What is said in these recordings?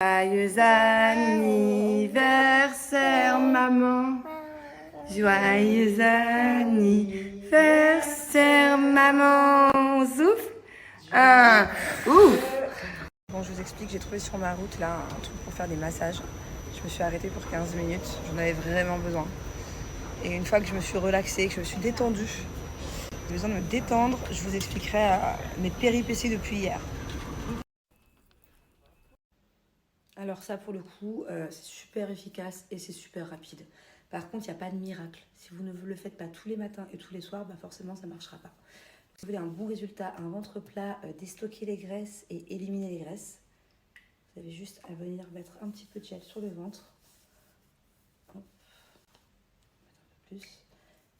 Joyeux anniversaire, maman. Joyeux anniversaire, maman. Zouf. Ouf. Bon, je vous explique, j'ai trouvé sur ma route là un truc pour faire des massages. Je me suis arrêtée pour 15 minutes, j'en avais vraiment besoin. Et une fois que je me suis relaxée, que je me suis détendue, j'ai besoin de me détendre, je vous expliquerai mes péripéties depuis hier. Alors ça pour le coup, c'est super efficace et c'est super rapide. Par contre, il n'y a pas de miracle. Si vous ne le faites pas tous les matins et tous les soirs, forcément ça ne marchera pas. Si vous voulez un bon résultat, un ventre plat, déstocker les graisses et éliminer les graisses, vous avez juste à venir mettre un petit peu de gel sur le ventre. Hop. Un peu plus.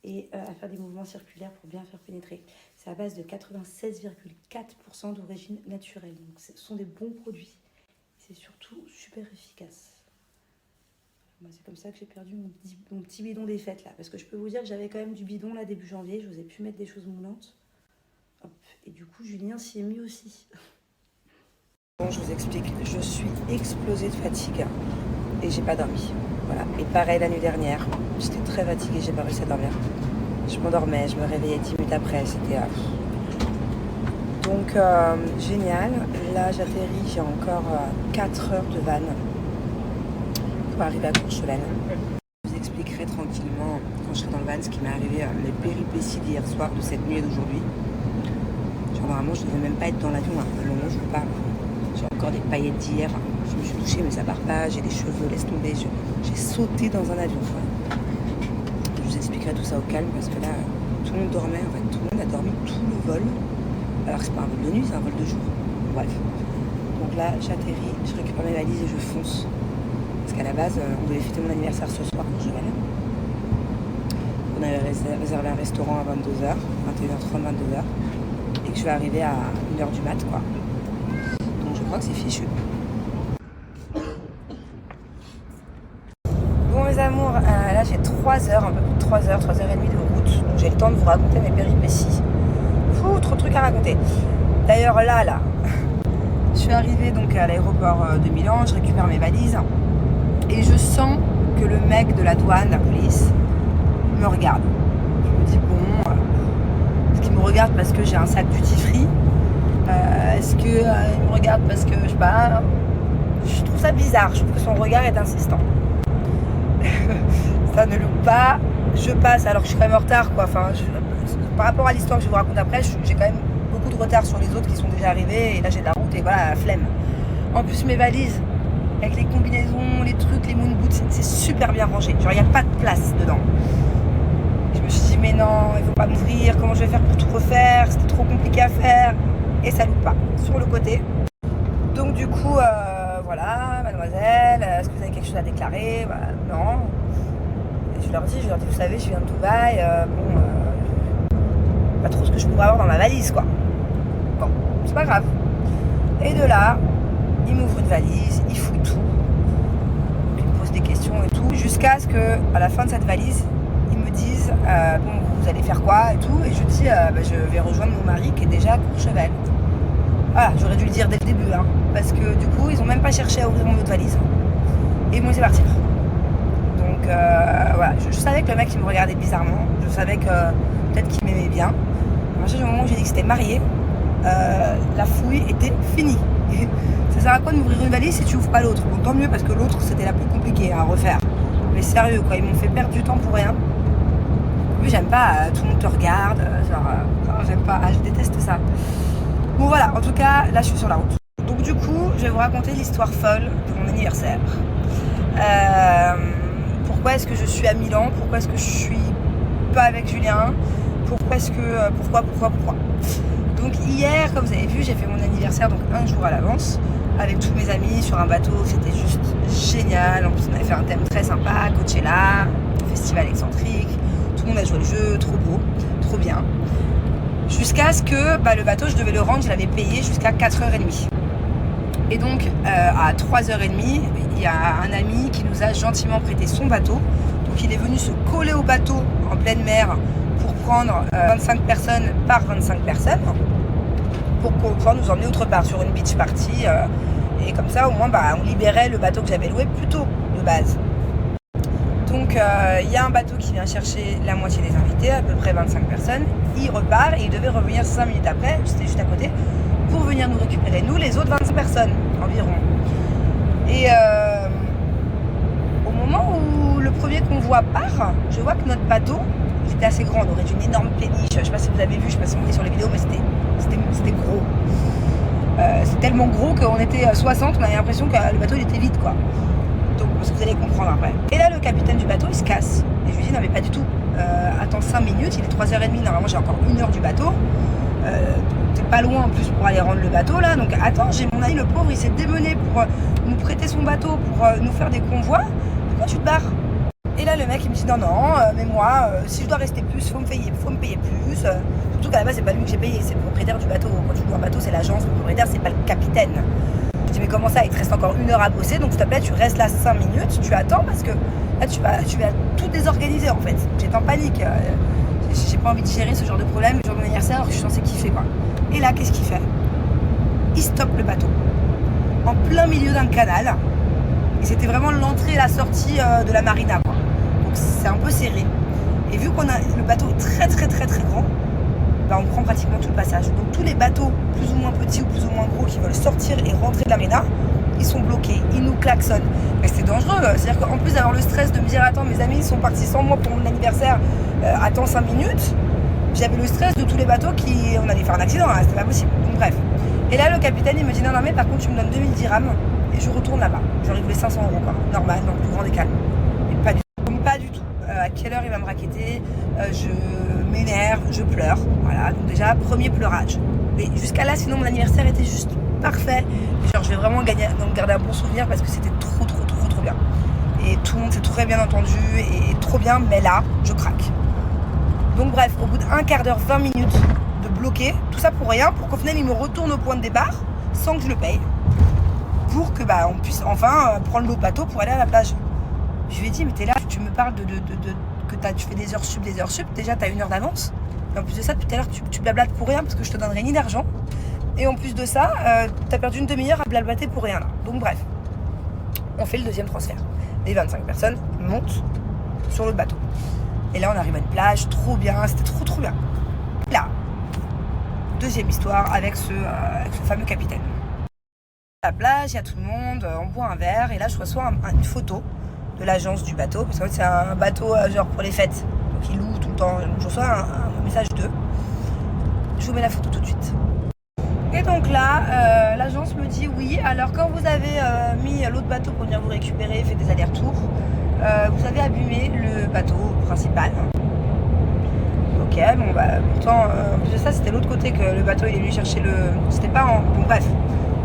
Et à faire des mouvements circulaires pour bien faire pénétrer. C'est à base de 96,4% d'origine naturelle. Donc ce sont des bons produits. C'est surtout super efficace. C'est comme ça que j'ai perdu mon petit bidon des fêtes là. Parce que je peux vous dire que j'avais quand même du bidon là début janvier. Je n'osais plus mettre des choses moulantes. Hop. Et du coup, Julien s'y est mis aussi. Bon, je vous explique. Je suis explosée de fatigue. Et j'ai pas dormi. Voilà. Et pareil la nuit dernière. J'étais très fatiguée. J'ai pas réussi à dormir. Je m'endormais. Je me réveillais 10 minutes après. C'était... Donc, génial. Là, j'atterris. J'ai encore 4 heures de van pour arriver à Courchevel. Je vous expliquerai tranquillement, quand je serai dans le van, ce qui m'est arrivé, les péripéties d'hier soir, de cette nuit et d'aujourd'hui. Genre, normalement, je ne devais même pas être dans l'avion. Le moment où je vous parle, j'ai encore des paillettes d'hier. Je me suis touchée, mais ça part pas. J'ai des cheveux, laisse tomber. J'ai sauté dans un avion. Je vous expliquerai tout ça au calme, parce que là, tout le monde dormait. En fait, tout le monde a dormi tout le vol. Alors que c'est pas un vol de nuit, c'est un vol de jour. Bref. Donc là, j'atterris, je récupère mes valises et je fonce. Parce qu'à la base, on devait fêter mon anniversaire ce soir quand je vais là. On avait réservé un restaurant à 22h, 21h30, 22h. Et que je vais arriver à 1h du mat, quoi. Donc je crois que c'est fichu. Bon mes amours, là j'ai 3 heures, un peu plus de 3 heures, 3h30 de route. Donc j'ai le temps de vous raconter mes péripéties. Trop de trucs à raconter. D'ailleurs là, je suis arrivée donc à l'aéroport de Milan, je récupère mes valises et je sens que le mec de la douane, la police, me regarde. Je me dis bon, est-ce qu'il me regarde parce que j'ai un sac duty free? Est-ce qu'il me regarde parce que je sais pas? Je trouve ça bizarre, je trouve que son regard est insistant. Ça ne loupe pas, je passe alors que je suis quand même en retard quoi. Enfin, par rapport à l'histoire que je vous raconte après, j'ai quand même beaucoup de retard sur les autres qui sont déjà arrivés. Et là, j'ai de la route et voilà, la flemme. En plus, mes valises, avec les combinaisons, les trucs, les moon boots, c'est super bien rangé. Genre, il n'y a pas de place dedans. Et je me suis dit, mais non, il ne faut pas m'ouvrir. Comment je vais faire pour tout refaire? C'était trop compliqué à faire. Et ça loupe pas. Sur le côté. Donc, du coup, voilà, mademoiselle, est-ce que vous avez quelque chose à déclarer? Non. Et je leur dis, vous savez, je viens de Dubaï. Pas trop ce que je pourrais avoir dans ma valise quoi. Bon, c'est pas grave. Et de là, il m'ouvre une valise, il fouille tout. Il me pose des questions et tout, jusqu'à ce que, à la fin de cette valise, ils me disent bon, vous allez faire quoi et tout. Et je dis je vais rejoindre mon mari qui est déjà à Courchevel. Voilà, j'aurais dû le dire dès le début, hein, parce que du coup, ils ont même pas cherché à ouvrir mon autre valise. Et ils m'ont laissé partir. Donc voilà, je savais que le mec il me regardait bizarrement. Je savais que peut-être qu'il m'aimait bien. À partir du moment où j'ai dit que c'était marié, la fouille était finie. Ça sert à quoi de m'ouvrir une valise si tu ouvres pas l'autre? Bon, tant mieux parce que l'autre c'était la plus compliquée à refaire. Mais sérieux quoi, ils m'ont fait perdre du temps pour rien. Mais j'aime pas, tout le monde te regarde, j'aime pas, je déteste ça. Bon voilà, en tout cas, là je suis sur la route. Donc du coup, je vais vous raconter l'histoire folle de mon anniversaire. Pourquoi est-ce que je suis à Milan? Pourquoi est-ce que je suis pas avec Julien? Pourquoi Donc hier, comme vous avez vu, j'ai fait mon anniversaire donc un jour à l'avance avec tous mes amis sur un bateau, c'était juste génial. En plus on avait fait un thème très sympa, Coachella, festival excentrique, tout le monde a joué le jeu, trop beau, trop bien. Jusqu'à ce que le bateau, je devais le rendre, je l'avais payé jusqu'à 4h30. Et donc à 3h30, il y a un ami qui nous a gentiment prêté son bateau. Donc il est venu se coller au bateau en pleine mer pour prendre 25 personnes par 25 personnes pour pouvoir nous emmener autre part sur une beach party Et comme ça, au moins, on libérait le bateau que j'avais loué plus tôt, de base. Donc, il y a un bateau qui vient chercher la moitié des invités, à peu près 25 personnes. Il repart et il devait revenir 5 minutes après, c'était juste à côté, pour venir nous récupérer, nous, les autres 25 personnes, environ. Et au moment où le premier convoi part, je vois que notre bateau, il était assez grand, on aurait une énorme péniche. Je sais pas si vous avez vu, je sais pas si on est sur les vidéos, mais c'était gros. C'est tellement gros qu'on était 60, on avait l'impression que le bateau il était vide, quoi. Donc, parce que vous allez comprendre après. Et là, le capitaine du bateau, il se casse. Et je lui dis, non mais pas du tout. Attends 5 minutes, il est 3h30, normalement j'ai encore 1 heure du bateau. T'es pas loin en plus pour aller rendre le bateau là. Donc attends, j'ai mon ami, le pauvre, il s'est démené pour nous prêter son bateau, pour nous faire des convois. Pourquoi tu te barres? Et là, le mec, il me dit, non, mais moi, si je dois rester plus, faut me payer plus. Surtout qu'à la base, c'est pas lui que j'ai payé, c'est le propriétaire du bateau. Quand tu loues un bateau, c'est l'agence, le propriétaire, c'est pas le capitaine. Je dis, mais comment ça, il te reste encore 1 heure à bosser, donc s'il te plaît, tu restes là 5 minutes, tu attends, parce que là, tu vas tout désorganiser, en fait. J'étais en panique. J'ai pas envie de gérer ce genre de problème, le jour de mon anniversaire, alors que je suis censée kiffer, quoi. Et là, qu'est-ce qu'il fait? Il stoppe le bateau. En plein milieu d'un canal. Et c'était vraiment l'entrée et la sortie de la marina, quoi. Donc c'est un peu serré. Et vu qu'on a le bateau est très très très très grand, on prend pratiquement tout le passage. Donc tous les bateaux plus ou moins petits ou plus ou moins gros qui veulent sortir et rentrer de la marina, ils sont bloqués, ils nous klaxonnent. Mais c'est dangereux, c'est-à-dire qu'en plus d'avoir le stress de me dire attends, mes amis sont partis sans moi pour mon anniversaire, attends 5 minutes, j'avais le stress de tous les bateaux on allait faire un accident, hein, c'était pas possible. Donc bref. Et là le capitaine il me dit non mais par contre tu me donnes 2000 dirhams et je retourne là-bas. J'aurais voulu 500 € quoi, normal, dans le plus grand des calmes. Et pas du tout. Donc, pas du tout. À quelle heure il va me raqueter, je m'énerve, je pleure. Voilà, donc déjà premier pleurage. Mais jusqu'à là sinon mon anniversaire était juste parfait. Genre je vais vraiment garder un bon souvenir parce que c'était trop bien. Et tout le monde s'est très bien entendu et trop bien, mais là je craque. Donc bref, au bout d'un quart d'heure, 20 minutes de bloquer, tout ça pour rien, pour qu'au final il me retourne au point de départ sans que je le paye, pour que on puisse enfin prendre l'autre bateau pour aller à la plage. Je lui ai dit mais t'es là, tu me parles que tu fais des heures sup, déjà t'as 1 heure d'avance. Et en plus de ça, tout à l'heure tu blablates pour rien parce que je te donnerai ni d'argent. Et en plus de ça, t'as perdu une demi-heure à blablater pour rien là. Donc bref, on fait le deuxième transfert. Les 25 personnes montent sur l'autre bateau. Et là on arrive à une plage, trop bien, c'était trop bien. Là, deuxième histoire avec ce fameux capitaine. À la plage, il y a tout le monde, on boit un verre et là je reçois une photo de l'agence du bateau, parce que c'est un bateau genre pour les fêtes, donc ils louent tout le temps. Je reçois un message d'eux. Je vous mets la photo tout de suite. Et donc là, l'agence me dit oui, alors quand vous avez mis l'autre bateau pour venir vous récupérer, fait des allers-retours, vous avez abîmé le bateau principal. Ok, bon pourtant, en plus de ça, c'était l'autre côté que le bateau il est venu chercher C'était pas en... Bon bref,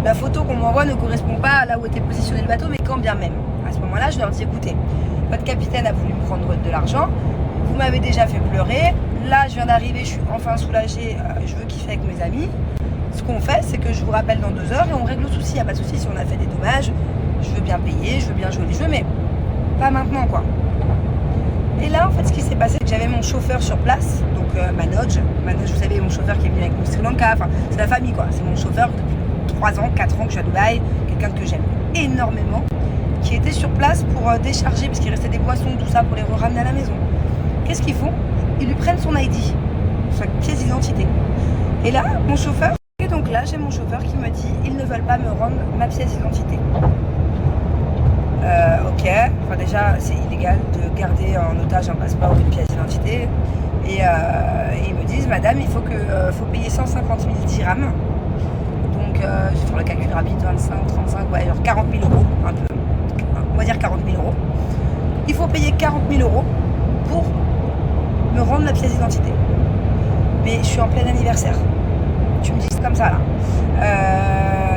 la photo qu'on m'envoie ne correspond pas à là où était positionné le bateau, mais quand bien même. À ce moment-là, je leur dis écoutez, votre capitaine a voulu me prendre de l'argent, vous m'avez déjà fait pleurer, là je viens d'arriver, je suis enfin soulagée, je veux kiffer avec mes amis. Ce qu'on fait, c'est que je vous rappelle dans 2 heures et on règle le souci. Il n'y a pas de souci si on a fait des dommages, je veux bien payer, je veux bien jouer les jeux, mais pas maintenant quoi. Et là en fait ce qui s'est passé, c'est que j'avais mon chauffeur sur place, donc Manoj, vous savez, mon chauffeur qui est venu avec mon Sri Lanka, enfin c'est la famille quoi, c'est mon chauffeur depuis 3 ans, 4 ans que je suis à Dubaï, quelqu'un que j'aime énormément, qui était sur place pour décharger, parce qu'il restait des boissons, tout ça, pour les ramener à la maison. Qu'est-ce qu'ils font? Ils lui prennent son ID, sa pièce d'identité. Et là, mon chauffeur, et donc là, j'ai mon chauffeur qui me dit, ils ne veulent pas me rendre ma pièce d'identité. Ok, enfin déjà, c'est illégal de garder en otage un passeport ou une pièce d'identité. Et ils me disent, madame, il faut payer 150 000 dirhams. Donc, je vais faire le calcul rapide, 25, 35, ouais, genre 40 000 €, un peu. On va dire 40 000 €. Il faut payer 40 000 € pour me rendre la pièce d'identité. Mais je suis en plein anniversaire. Tu me dis c'est comme ça là.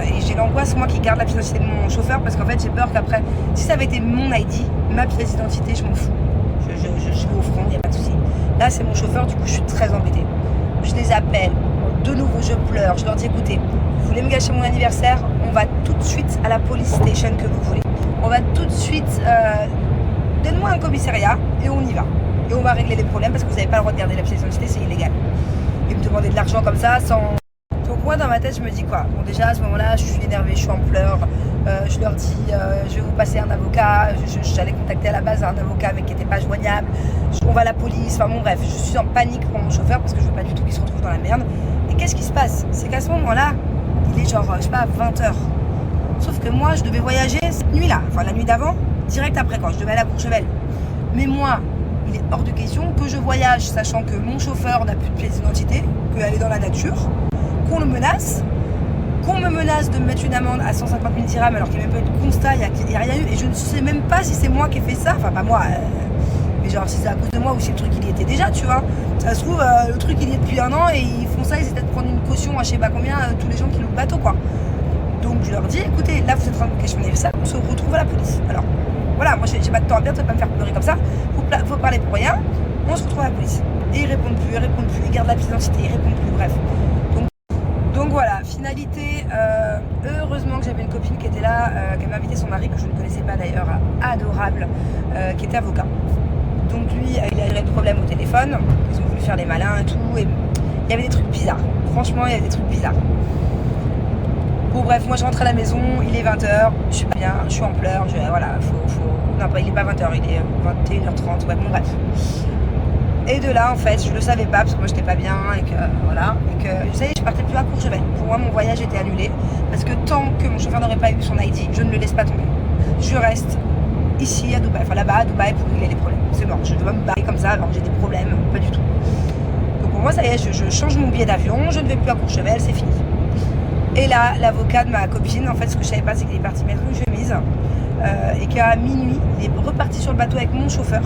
Et j'ai l'angoisse, moi, qui garde la pièce d'identité de mon chauffeur, parce qu'en fait j'ai peur qu'après, si ça avait été mon ID, ma pièce d'identité, je m'en fous. Je vais au front, il n'y a pas de souci. Là c'est mon chauffeur, du coup je suis très embêtée. Je les appelle, de nouveau je pleure, je leur dis écoutez, vous voulez me gâcher mon anniversaire, on va tout de suite à la police station que vous voulez. On va tout de suite, donne-moi un commissariat et on y va. Et on va régler les problèmes parce que vous n'avez pas le droit de garder la pièce d'identité, c'est illégal. Et me demander de l'argent comme ça sans... Donc Donc moi dans ma tête je me dis quoi? Bon déjà à ce moment-là je suis énervée, je suis en pleurs, je leur dis je vais vous passer un avocat, j'allais contacter à la base un avocat mais qui n'était pas joignable, on va à la police, enfin bon bref, je suis en panique pour mon chauffeur parce que je veux pas du tout qu'il se retrouve dans la merde. Et qu'est-ce qui se passe? C'est qu'à ce moment-là, il est genre je sais pas 20h. Sauf que moi je devais voyager cette nuit là, enfin la nuit d'avant, direct après quand je devais aller à Courchevel. Mais moi, il est hors de question que je voyage sachant que mon chauffeur n'a plus de pièce d'identité, qu'elle est dans la nature, qu'on le menace, qu'on me menace de me mettre une amende à 150 000 dirhams alors qu'il n'y a même pas eu de constat, il n'y a rien eu. Et je ne sais même pas si c'est moi qui ai fait ça, enfin pas moi, mais genre si c'est à cause de moi ou si le truc il y était déjà, tu vois. Ça se trouve, le truc il y est depuis 1 an et ils font ça, ils essaient de prendre une caution à je sais pas combien, tous les gens qui louent le bateau quoi. Donc je leur dis, écoutez, là vous êtes en train de cacher mon anniversaire, on se retrouve à la police. Alors voilà, moi j'ai pas de temps à perdre, tu vas pas me faire pleurer comme ça, faut parler pour rien, on se retrouve à la police. Et ils répondent plus, ils gardent la pièce d'identité, ils répondent plus, bref. Donc voilà, finalité, heureusement que j'avais une copine qui était là, qui m'a invité son mari, que je ne connaissais pas d'ailleurs, adorable, qui était avocat. Donc lui, il avait des problèmes au téléphone, ils ont voulu faire les malins et tout, et il y avait des trucs bizarres. Franchement, il y avait des trucs bizarres. Bon bref, moi je rentre à la maison, il est 20h, je suis pas bien, je suis en pleurs, voilà, non pas, il est pas 20h, il est 21h30, ouais, bon bref. Et de là en fait, je le savais pas parce que moi j'étais pas bien et que voilà, et que ça y est, je partais plus à Courchevel. Pour moi mon voyage était annulé parce que tant que mon chauffeur n'aurait pas eu son ID, je ne le laisse pas tomber. Je reste ici à Dubaï, enfin là-bas à Dubaï pour régler les problèmes. C'est mort, je dois me barrer comme ça alors que j'ai des problèmes, pas du tout. Donc pour moi ça y est, je change mon billet d'avion, je ne vais plus à Courchevel, c'est fini. Et là, l'avocat de ma copine, en fait, ce que je savais pas, c'est qu'il est parti mettre une chemise et qu'à minuit, il est reparti sur le bateau avec mon chauffeur.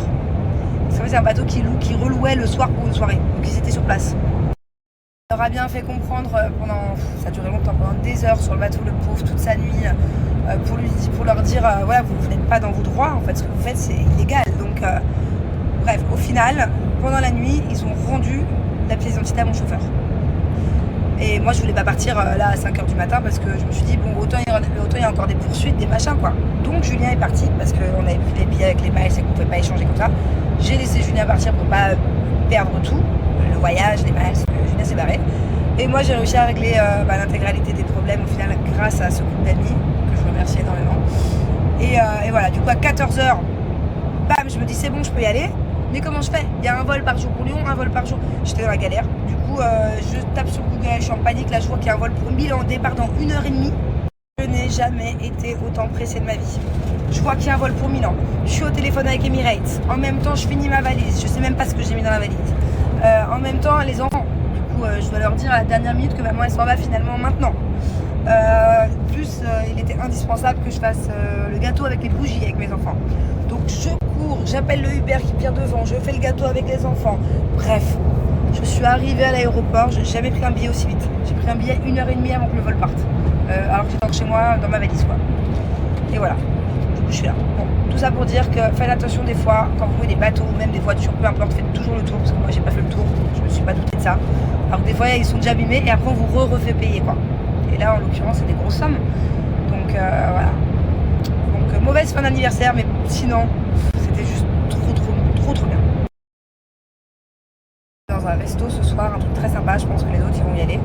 Parce que c'est un bateau qui relouait le soir pour une soirée. Donc ils étaient sur place. Il leur a bien fait comprendre ça a duré longtemps, pendant des heures sur le bateau, le pauvre, toute sa nuit, pour leur dire, voilà, vous n'êtes pas dans vos droits, en fait, ce que vous faites, c'est illégal. Donc, bref, au final, pendant la nuit, ils ont rendu la pièce d'identité à mon chauffeur. Et moi je voulais pas partir là à 5h du matin parce que je me suis dit bon autant il y a encore des poursuites, des machins quoi. Donc Julien est parti parce qu'on avait pris les billets avec les miles et qu'on pouvait pas échanger comme ça. J'ai laissé Julien partir pour pas perdre tout, le voyage, les miles, Julien s'est barré. Et moi j'ai réussi à régler l'intégralité des problèmes au final grâce à ce groupe d'amis que je remercie énormément. Et voilà, du coup à 14h, bam, je me dis c'est bon, je peux y aller. Mais comment je fais? Il y a un vol par jour pour Lyon, un vol par jour. J'étais dans la galère. Du coup, je tape sur Google, je suis en panique. Là, je vois qu'il y a un vol pour Milan, départ dans 1h30. Je n'ai jamais été autant pressée de ma vie. Je vois qu'il y a un vol pour Milan. Je suis au téléphone avec Emirates. En même temps, je finis ma valise. Je sais même pas ce que j'ai mis dans la valise. En même temps, les enfants. Du coup, je dois leur dire à la dernière minute que maman, elle s'en va finalement maintenant. Il était indispensable que je fasse le gâteau avec les bougies avec mes enfants. Donc je cours, j'appelle le Uber qui vient devant, je fais le gâteau avec les enfants. Bref, je suis arrivée à l'aéroport, j'ai jamais pris un billet aussi vite. J'ai pris un billet 1h30 avant que le vol parte. Alors que j'étais chez moi dans ma valise quoi. Et voilà, du coup je suis là. Bon, tout ça pour dire que faites attention des fois, quand vous voyez des bateaux, même des voitures, peu importe, faites toujours le tour, parce que moi j'ai pas fait le tour, je me suis pas doutée de ça. Alors que des fois ils sont déjà abîmés et après on vous refait payer quoi. Et là en l'occurrence c'est des grosses sommes. Donc voilà. Donc mauvaise fin d'anniversaire, mais sinon c'était juste trop bien. Dans un resto ce soir, un truc très sympa, je pense que les autres ils vont y aller.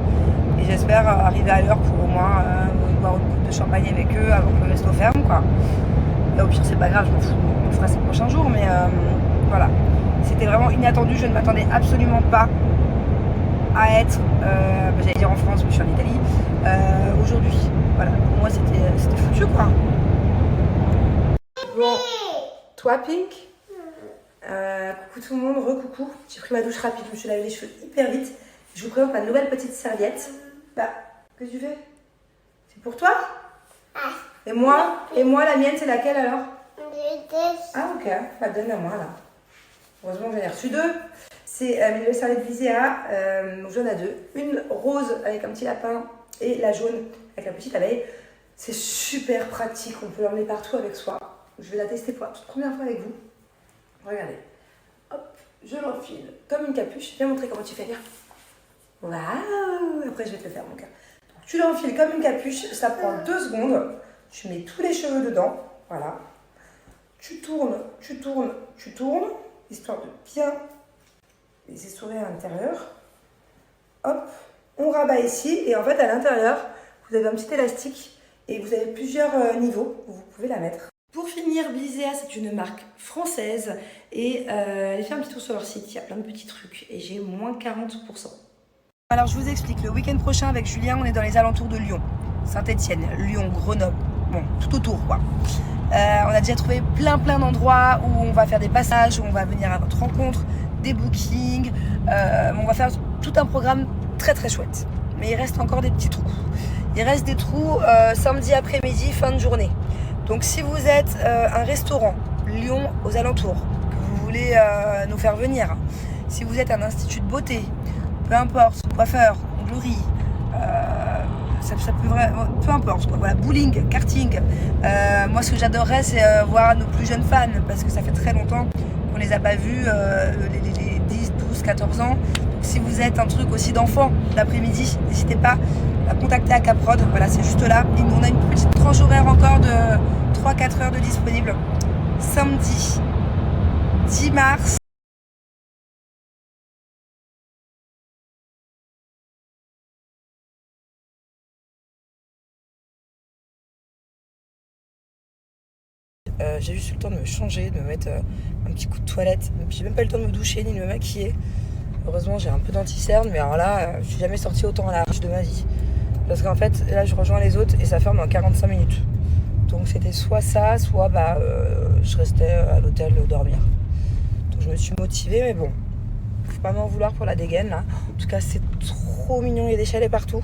Et j'espère arriver à l'heure pour au moins boire une coupe de champagne avec eux avant que le resto ferme quoi. Et au pire c'est pas grave, je m'en fous, on le fera ces prochains jours, mais voilà. C'était vraiment inattendu, je ne m'attendais absolument pas à être, j'allais dire en France, mais je suis en Italie, aujourd'hui. Voilà, pour moi c'était foutu quoi. Bon, toi Pink, coucou tout le monde, re-coucou. J'ai pris ma douche rapide, je me suis lavé les cheveux hyper vite. Je vous présente ma nouvelle petite serviette. Bah, qu'est-ce que tu fais? C'est pour toi? Et moi, la mienne c'est laquelle alors? Ah ok, bah donne à moi là. Heureusement que j'en ai reçu deux. C'est mes nouvelles serviettes Visea, jaune à deux. Une rose avec un petit lapin et la jaune avec la petite abeille. C'est super pratique, on peut l'emmener partout avec soi. Je vais la tester pour la toute première fois avec vous. Regardez. Hop, je l'enfile comme une capuche. Viens montrer comment tu fais, viens. Waouh! Après je vais te le faire mon cœur. Donc tu l'enfiles comme une capuche, ça prend 2 secondes. Tu mets tous les cheveux dedans, voilà. Tu tournes, histoire de bien les essorer à l'intérieur. Hop, On rabat ici et en fait à l'intérieur, vous avez un petit élastique et vous avez plusieurs niveaux où vous pouvez la mettre. Pour finir, Blizéa, c'est une marque française et allez faire un petit tour sur leur site, il y a plein de petits trucs et j'ai moins 40%. Alors je vous explique, le week-end prochain avec Julien, on est dans les alentours de Lyon, Saint-Etienne, Lyon, Grenoble, bon, tout autour quoi. On a déjà trouvé plein d'endroits où on va faire des passages, où on va venir à votre rencontre, des bookings, on va faire tout un programme très chouette. Mais il reste encore des petits trous. Il reste des trous samedi après-midi, fin de journée. Donc si vous êtes un restaurant, Lyon aux alentours, que vous voulez nous faire venir, si vous êtes un institut de beauté, peu importe, coiffeur, onglerie, ça peut vraiment, peu importe quoi. Voilà, bowling, karting. Moi ce que j'adorerais c'est voir nos plus jeunes fans parce que ça fait très longtemps qu'on les a pas vus, les 10, 12, 14 ans. Donc si vous êtes un truc aussi d'enfant l'après-midi, n'hésitez pas à contacter à Caprod. Voilà, c'est juste là. Et on a une petite tranche horaire encore de 3-4 heures de disponible. Samedi 10 mars. J'ai juste eu le temps de me changer, de me mettre un petit coup de toilette. J'ai même pas eu le temps de me doucher ni de me maquiller. Heureusement, j'ai un peu d'anti-cerne, mais alors là, je suis jamais sortie autant à la rage de ma vie. Parce qu'en fait, là, je rejoins les autres et ça ferme dans 45 minutes. Donc c'était soit ça, soit je restais à l'hôtel dormir. Donc je me suis motivée, mais bon, faut pas m'en vouloir pour la dégaine là. En tout cas, c'est trop mignon, il y a des chalets partout.